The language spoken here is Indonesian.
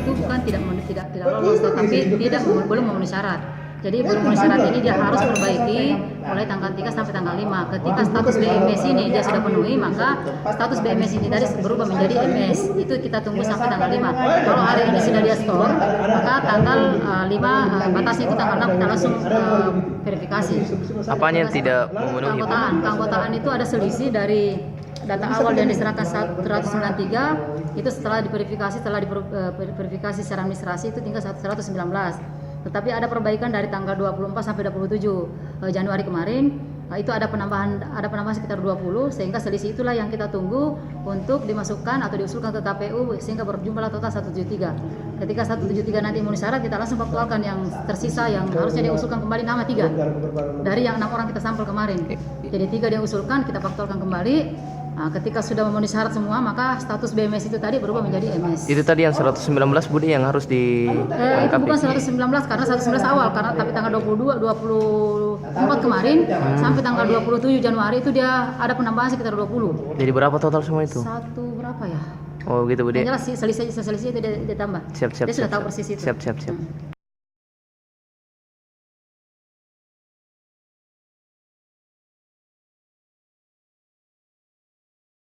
itu bukan tidak lolos, tetapi belum memenuhi syarat. Jadi belum memenuhi syarat ini dia harus perbaiki mulai tanggal 3 sampai tanggal 5. Ketika status BMS ini dia sudah penuhi, maka status BMS ini dari berubah menjadi MS. Itu kita tunggu sampai tanggal 5. Kalau hari ini sudah dia store, maka tanggal 5 batasnya itu tanggal 6 kita langsung verifikasi. Apanya yang tidak memenuhi? Keanggotaan itu ada selisih dari data awal yang diserahkan 193 itu setelah diverifikasi secara administrasi itu tinggal 119. Tetapi ada perbaikan dari tanggal 24 sampai 27 Januari kemarin, itu ada penambahan sekitar 20, sehingga selisih itulah yang kita tunggu untuk dimasukkan atau diusulkan ke KPU sehingga berjumlah total 173. Ketika 173 nanti memenuhi syarat, kita langsung faktualkan yang tersisa yang harusnya diusulkan kembali nama 3 dari yang 6 orang kita sampel kemarin. Jadi 3 dia usulkan, kita faktualkan kembali. Nah, ketika sudah memenuhi syarat semua, maka status BMS itu tadi berubah menjadi MS. Itu tadi yang 119 Budi yang harus dilengkapi. Itu bukan 119 karena 119 awal, karena tapi tanggal 24 kemarin sampai tanggal 27 Januari itu dia ada penambahan sekitar 20. Jadi berapa total semua itu? Satu berapa ya? Oh gitu Budi. Yang jelas selisih itu dia tambah. Siap. Dia sudah tahu persis itu. Siap.